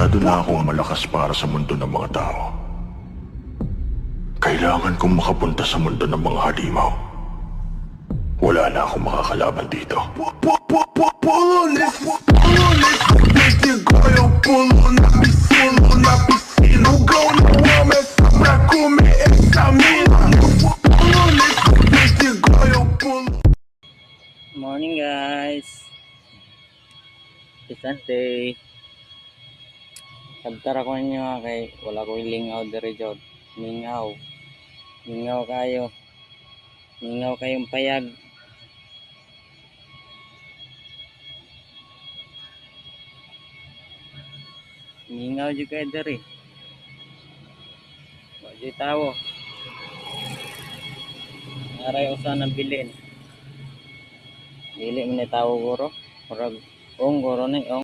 Masyado na akong malakas para sa mundo ng mga tao. Kailangan kong makapunta sa mundo ng mga halimaw. Wala na akong makakalaban dito. Morning guys. It's Sunday. Sabtara ko ninyo kay wala ko ilingaw diri jud. Mingaw. Mingaw kayo. Mingaw kayong payag. Mingaw jud kayo diri. Wa jud tawo. Aray usa na bilin. Dili man ni tawo guro. Murag guro ni